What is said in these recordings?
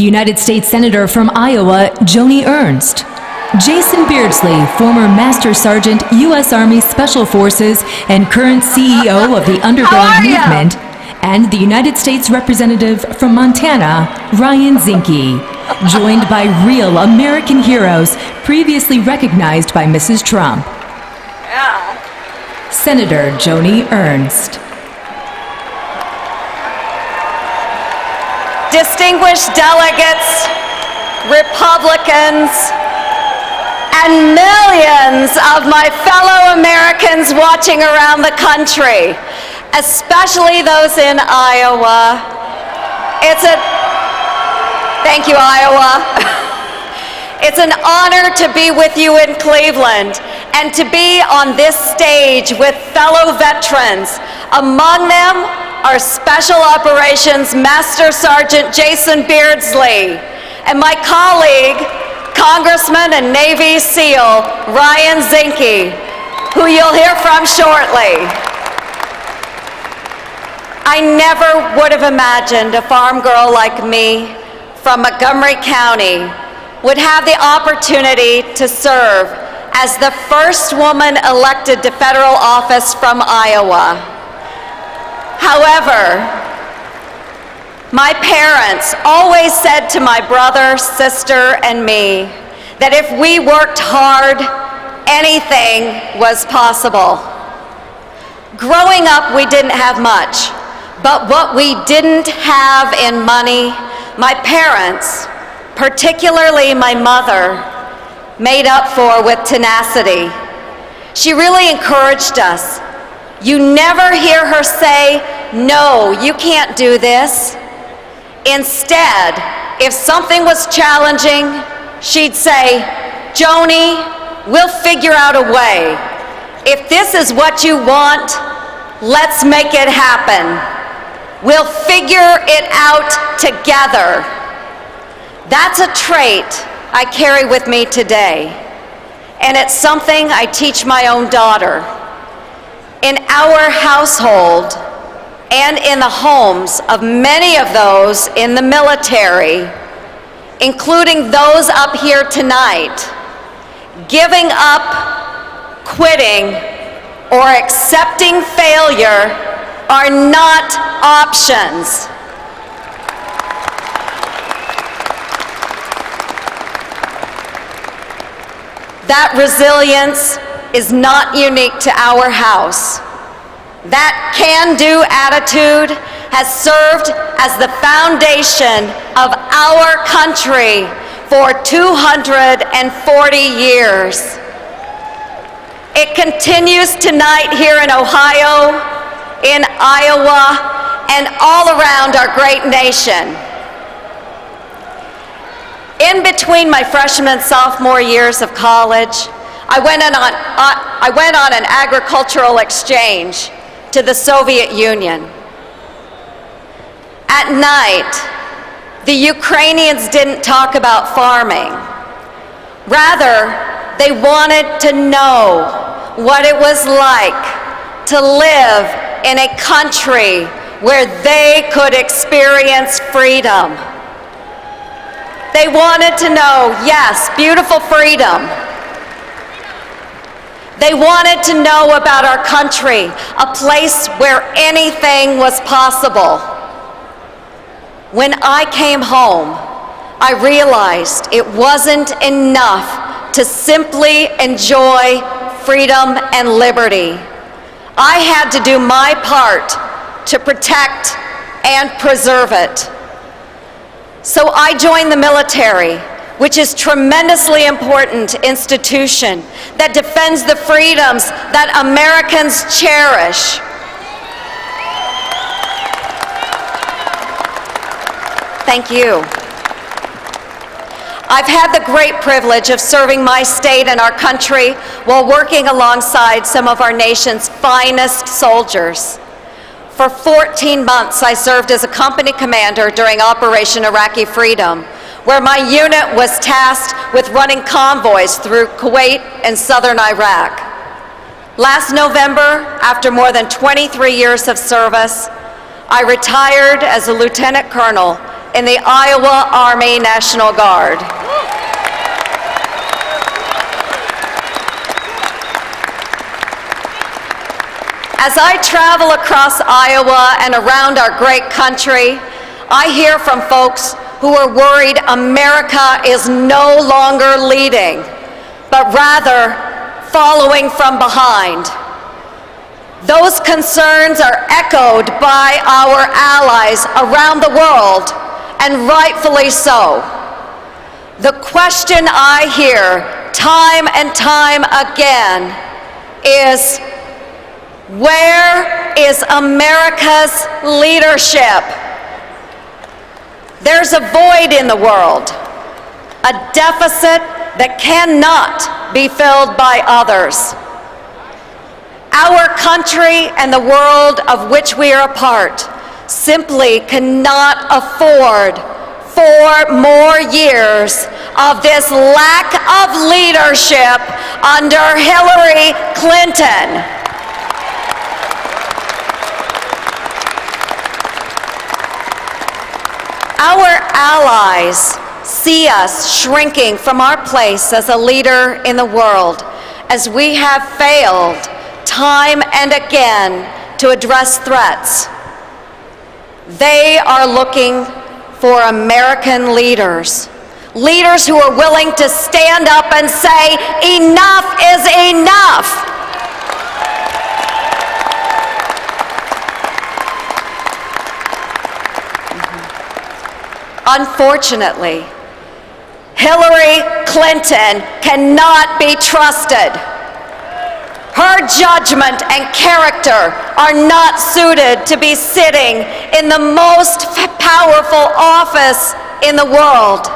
The United States Senator from Iowa, Joni Ernst. Jason Beardsley, former Master Sergeant, U.S. Army Special Forces and current CEO of the Underground Movement. And the United States Representative from Montana, Ryan Zinke, joined by real American heroes previously recognized by Mrs. Trump. Senator Joni Ernst. Distinguished delegates, Republicans, and millions of my fellow Americans watching around the country, especially those in Iowa. Thank you, Iowa. It's an honor to be with you in Cleveland and to be on this stage with fellow veterans. Among them are Special Operations Master Sergeant Jason Beardsley and my colleague, Congressman and Navy SEAL Ryan Zinke, who you'll hear from shortly. I never would have imagined a farm girl like me from Montgomery County would have the opportunity to serve as the first woman elected to federal office from Iowa. However, my parents always said to my brother, sister, and me that if we worked hard, anything was possible. Growing up, we didn't have much, but what we didn't have in money, my parents, particularly my mother, made up for with tenacity. She really encouraged us. You never hear her say, "No, you can't do this." Instead, if something was challenging, she'd say, "Joni, we'll figure out a way. If this is what you want, let's make it happen. We'll figure it out together." That's a trait I carry with me today, and it's something I teach my own daughter. In our household and in the homes of many of those in the military, including those up here tonight, giving up, quitting, or accepting failure are not options. That resilience is not unique to our house. That can-do attitude has served as the foundation of our country for 240 years. It continues tonight here in Ohio, in Iowa, and all around our great nation. In between my freshman and sophomore years of college, I went on an agricultural exchange to the Soviet Union. At night, the Ukrainians didn't talk about farming. Rather, they wanted to know what it was like to live in a country where they could experience freedom. They wanted to know, yes, beautiful freedom. They wanted to know about our country, a place where anything was possible. When I came home, I realized it wasn't enough to simply enjoy freedom and liberty. I had to do my part to protect and preserve it. So I joined the military, which is a tremendously important institution that defends the freedoms that Americans cherish. Thank you. I've had the great privilege of serving my state and our country while working alongside some of our nation's finest soldiers. For 14 months, I served as a company commander during Operation Iraqi Freedom, where my unit was tasked with running convoys through Kuwait and southern Iraq. Last November, after more than 23 years of service, I retired as a lieutenant colonel in the Iowa Army National Guard. As I travel across Iowa and around our great country, I hear from folks who are worried America is no longer leading, but rather following from behind. Those concerns are echoed by our allies around the world, and rightfully so. The question I hear time and time again is, where is America's leadership? There's a void in the world, a deficit that cannot be filled by others. Our country and the world of which we are a part simply cannot afford 4 more years of this lack of leadership under Hillary Clinton. Our allies see us shrinking from our place as a leader in the world, as we have failed time and again to address threats. They are looking for American leaders, leaders who are willing to stand up and say, enough is enough. Unfortunately, Hillary Clinton cannot be trusted. Her judgment and character are not suited to be sitting in the most powerful office in the world.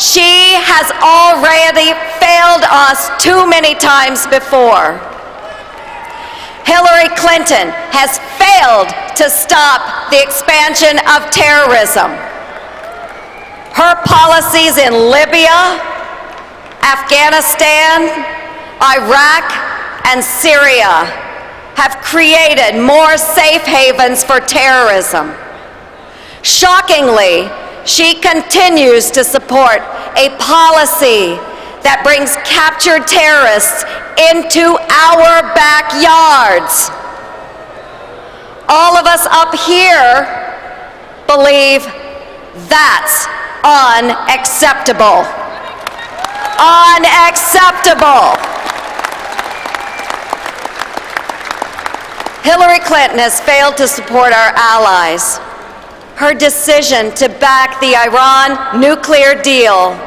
She has already failed us too many times before. Hillary Clinton has failed to stop the expansion of terrorism. Her policies in Libya, Afghanistan, Iraq, and Syria have created more safe havens for terrorism. Shockingly, she continues to support a policy that brings captured terrorists into our backyards. All of us up here believe that's unacceptable. Unacceptable. Hillary Clinton has failed to support our allies. Her decision to back the Iran nuclear deal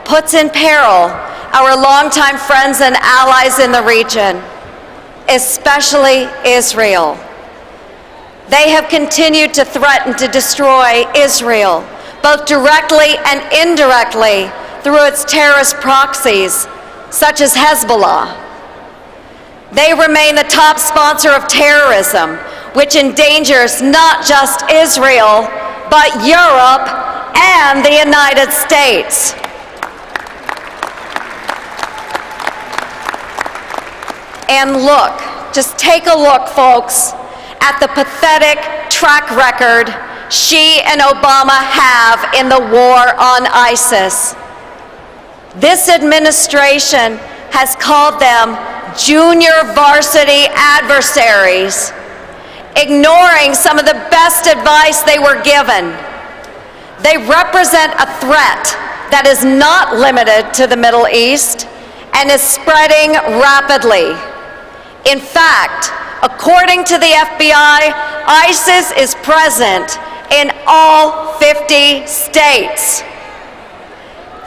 puts in peril our longtime friends and allies in the region, especially Israel. They have continued to threaten to destroy Israel, both directly and indirectly through its terrorist proxies, such as Hezbollah. They remain the top sponsor of terrorism, which endangers not just Israel, but Europe and the United States. And look, just take a look, folks, at the pathetic track record she and Obama have in the war on ISIS. This administration has called them junior varsity adversaries, ignoring some of the best advice they were given. They represent a threat that is not limited to the Middle East and is spreading rapidly. In fact, according to the FBI, ISIS is present in all 50 states.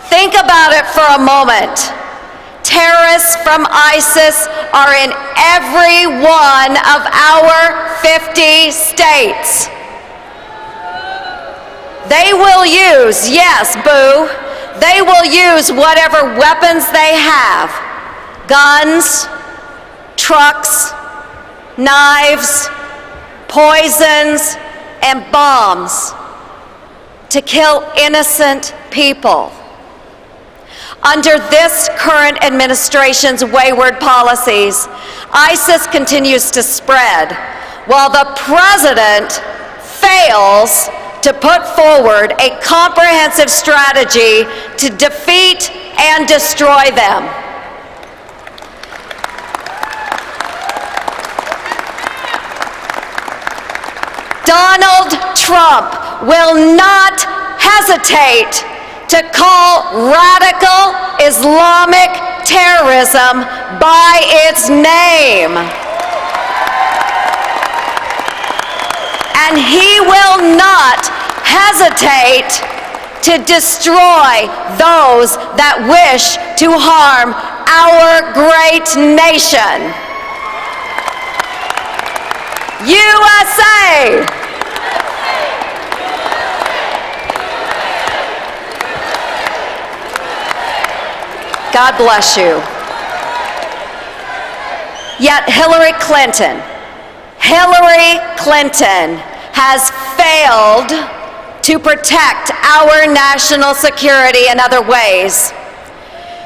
Think about it for a moment. Terrorists from ISIS are in every one of our 50 states. They will use, yes, boo, they will use whatever weapons they have. Guns, trucks, knives, poisons, and bombs to kill innocent people. Under this current administration's wayward policies, ISIS continues to spread, while the president fails to put forward a comprehensive strategy to defeat and destroy them. Donald Trump will not hesitate to call radical Islamic terrorism by its name. And he will not hesitate to destroy those that wish to harm our great nation. USA! God bless you. Yet Hillary Clinton has failed to protect our national security in other ways.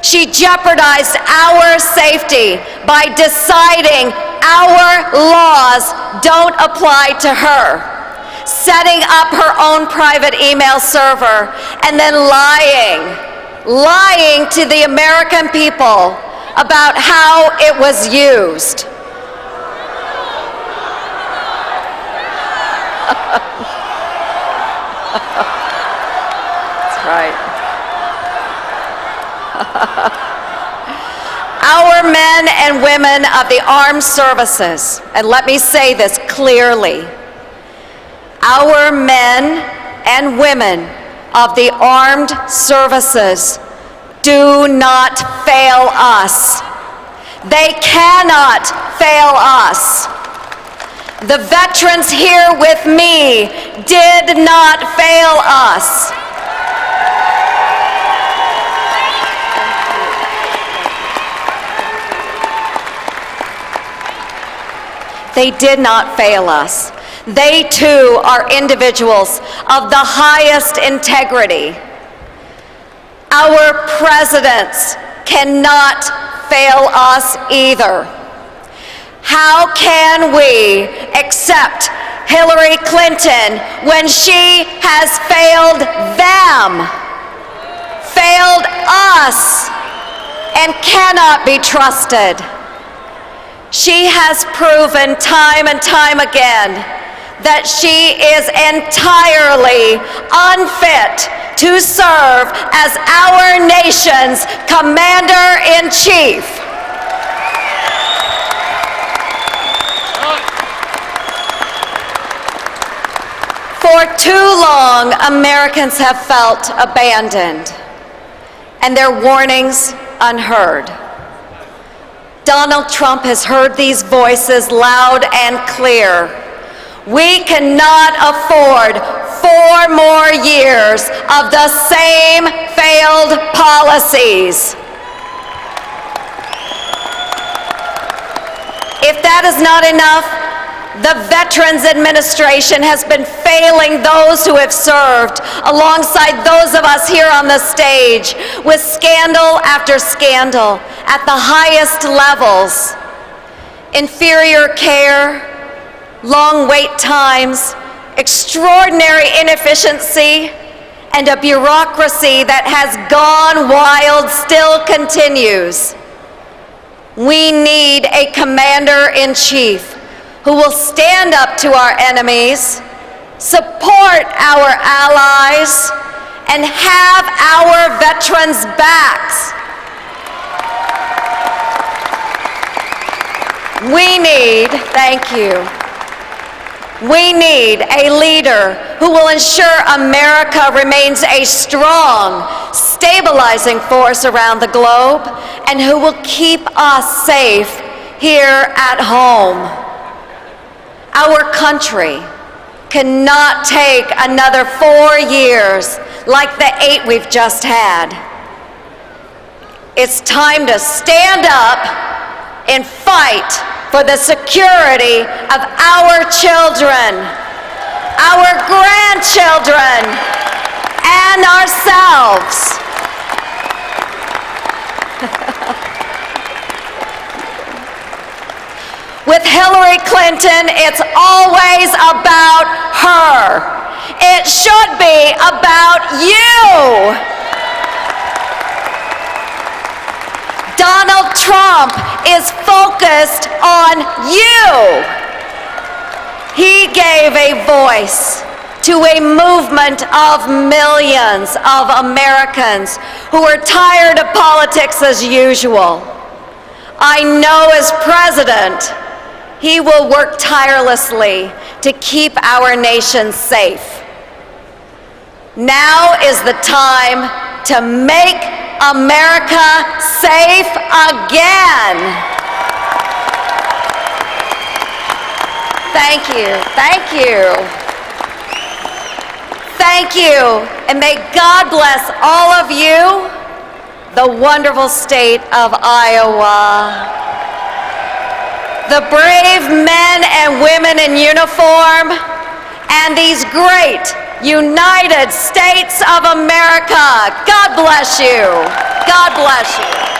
She jeopardized our safety by deciding our laws don't apply to her, setting up her own private email server, and then lying to the American people about how it was used. That's right. Our men and women of the armed services, and let me say this clearly, our men and women of the armed services do not fail us. They cannot fail us. The veterans here with me did not fail us. They did not fail us. They too are individuals of the highest integrity. Our presidents cannot fail us either. How can we accept Hillary Clinton when she has failed them, failed us, and cannot be trusted? She has proven time and time again that she is entirely unfit to serve as our nation's commander-in-chief. For too long, Americans have felt abandoned and their warnings unheard. Donald Trump has heard these voices loud and clear. We cannot afford 4 more years of the same failed policies. If that is not enough, the Veterans Administration has been failing those who have served alongside those of us here on the stage with scandal after scandal at the highest levels. Inferior care, long wait times, extraordinary inefficiency, and a bureaucracy that has gone wild still continues. We need a commander-in-chief who will stand up to our enemies, support our allies, and have our veterans' backs. We need, thank you, we need a leader who will ensure America remains a strong, stabilizing force around the globe and who will keep us safe here at home. Our country cannot take another 4 years like the 8 we've just had. It's time to stand up and fight for the security of our children, our grandchildren, and ourselves. With Hillary Clinton, it's always about her. It should be about you. Donald Trump is focused on you. He gave a voice to a movement of millions of Americans who are tired of politics as usual. I know as president, he will work tirelessly to keep our nation safe. Now is the time to make America safe again. Thank you, thank you. Thank you, and may God bless all of you, the wonderful state of Iowa. The brave men and women in uniform, and these great United States of America. God bless you. God bless you.